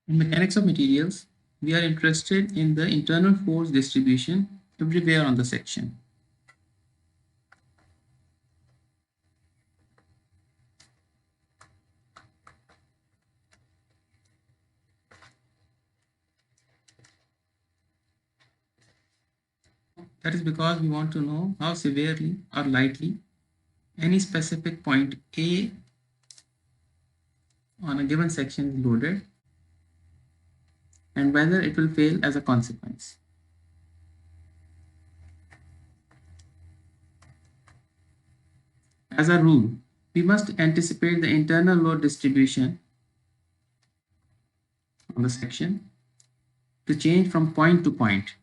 In mechanics of materials, we are interested in the internal force distribution everywhere on the section. That is because we want to know how severely or lightly any specific point A on a given section is loaded and whether it will fail as a consequence. As a rule, we must anticipate the internal load distribution on the section to change from point to point,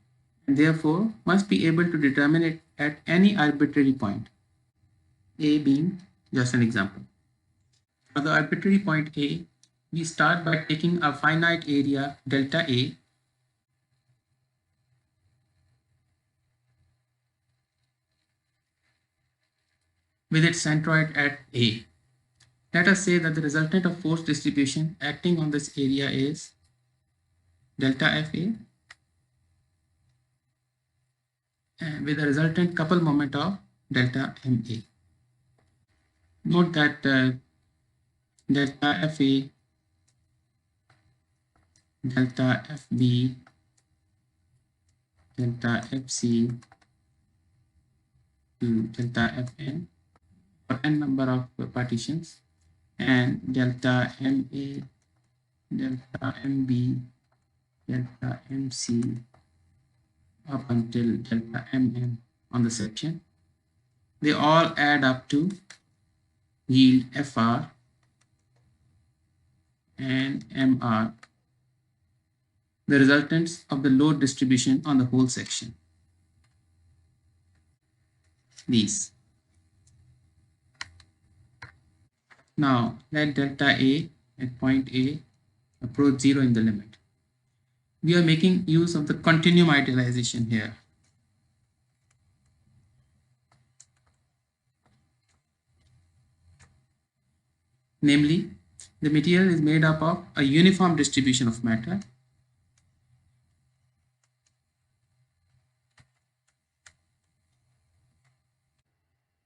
and therefore must be able to determine it at any arbitrary point, A being just an example. For the arbitrary point A, we start by taking a finite area delta A with its centroid at A. Let us say that the resultant of force distribution acting on this area is delta FA and with a resultant couple moment of delta MA. Note that delta FA, delta FB, delta FC to delta Fn for n number of partitions, and delta MA, delta MB, delta MC up until delta MM on the section. They all add up to yield FR and MR, the resultants of the load distribution on the whole section. These. Now let delta A at point A approach 0 in the limit. We are making use of the continuum idealization here. Namely, the material is made up of a uniform distribution of matter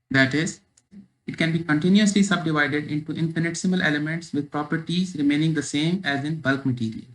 that is, it can be continuously subdivided into infinitesimal elements with properties remaining the same as in bulk material.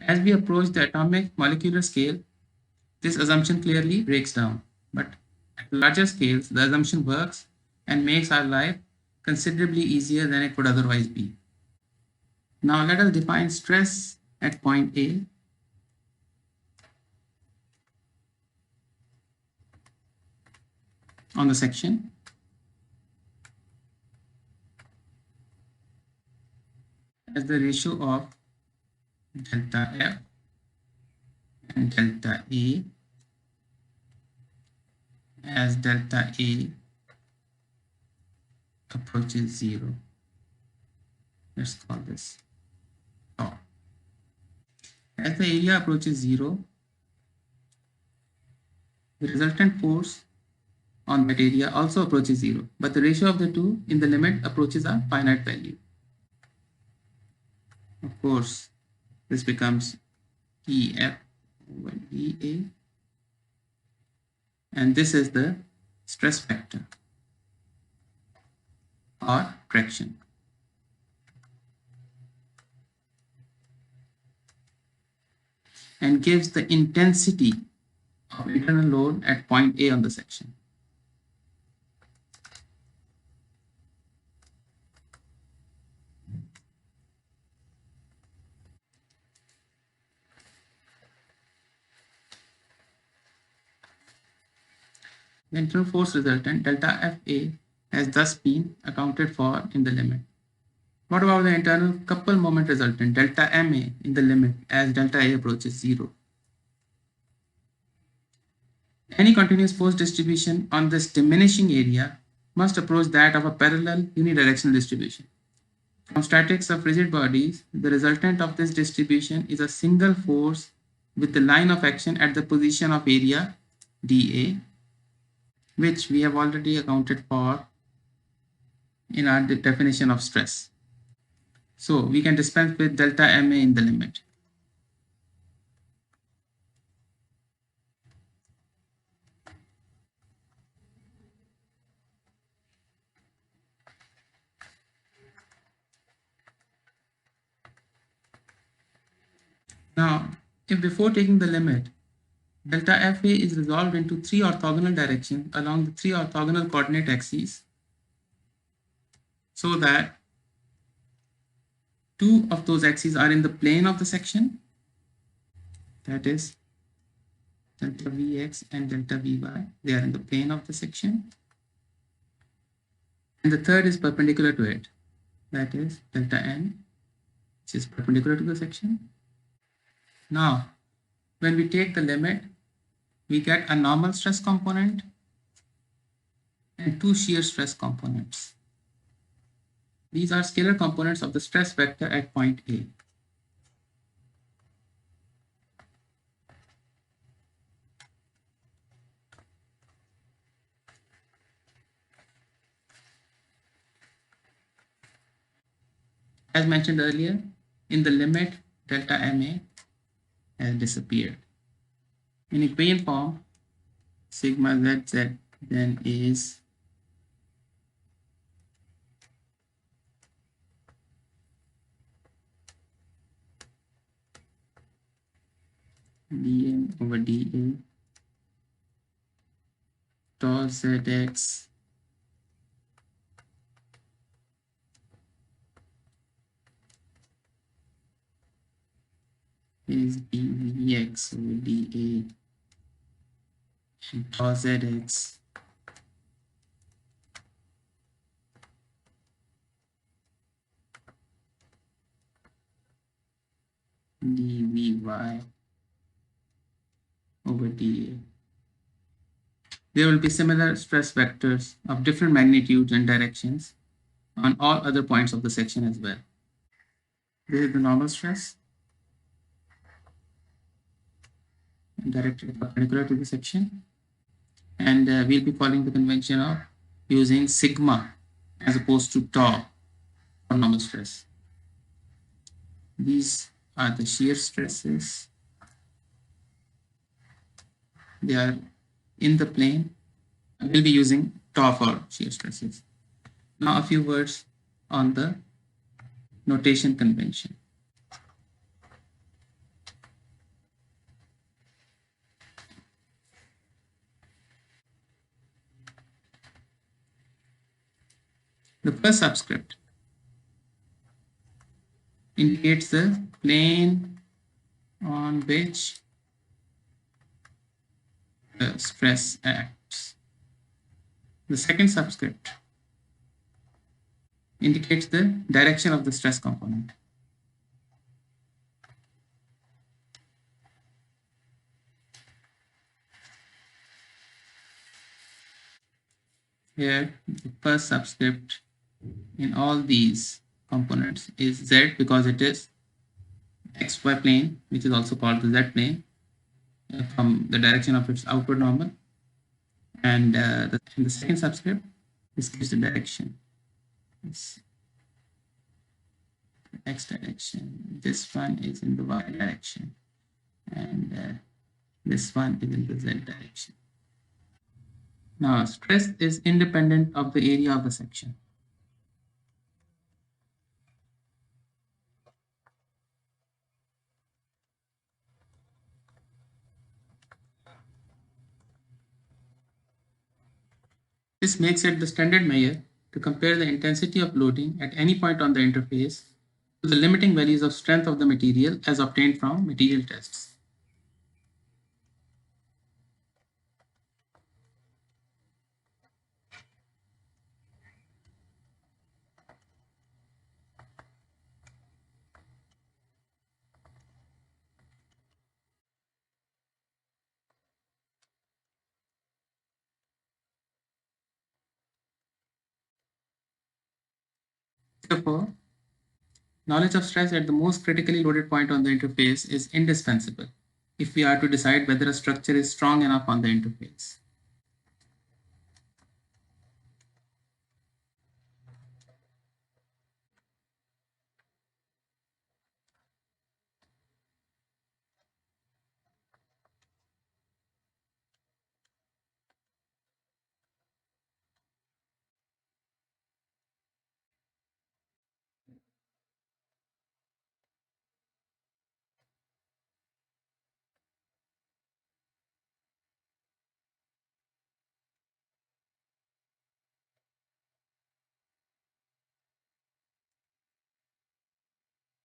As we approach the atomic molecular scale, this assumption clearly breaks down. But at larger scales, the assumption works and makes our life considerably easier than it would otherwise be. Now let us define stress at point A on the section as the ratio of delta F and delta A as delta A approaches 0. Let's call this tau. As the area approaches 0, the resultant force on that area also approaches 0, but the ratio of the two in the limit approaches a finite value. Of course, this becomes EF over EA, and this is the stress factor or traction. And gives the intensity of internal load at point A on the section. The internal force resultant delta FA has thus been accounted for in the limit. What about the internal couple moment resultant delta MA in the limit as delta A approaches 0? Any continuous force distribution on this diminishing area must approach that of a parallel unidirectional distribution. From statics of rigid bodies, the resultant of this distribution is a single force with the line of action at the position of area dA, which we have already accounted for in our definition of stress. So we can dispense with delta MA in the limit. Now, if before taking the limit, delta FA is resolved into three orthogonal directions along the three orthogonal coordinate axes, so that two of those axes are in the plane of the section, that is delta Vx and delta Vy, they are in the plane of the section. And the third is perpendicular to it, that is delta N, which is perpendicular to the section. Now, when we take the limit, we get a normal stress component and two shear stress components. These are scalar components of the stress vector at point A. As mentioned earlier, in the limit, delta MA has disappeared. In equation form, sigma ZZ then is dm over dA tau Zx is dVx over dA and tau Zx dVy over dA. There will be similar stress vectors of different magnitudes and directions on all other points of the section as well. This is the normal stress directed perpendicular to the section, and we'll be following the convention of using sigma as opposed to tau for normal stress. These are the shear stresses. They are in the plane. We'll be using tau for shear stresses. Now a few words on the notation convention. The first subscript indicates the plane on which the stress acts. The second subscript indicates the direction of the stress component. Here, the first subscript in all these components is Z, because it is xy plane, which is also called the Z plane, from the direction of its outward normal. And the second subscript, this gives the direction. It's x direction. This one is in the y direction, and this one is in the z direction. Now, stress is independent of the area of the section. This makes it the standard measure to compare the intensity of loading at any point on the interface to the limiting values of strength of the material as obtained from material tests. Therefore, knowledge of stress at the most critically loaded point on the interface is indispensable if we are to decide whether a structure is strong enough on the interface.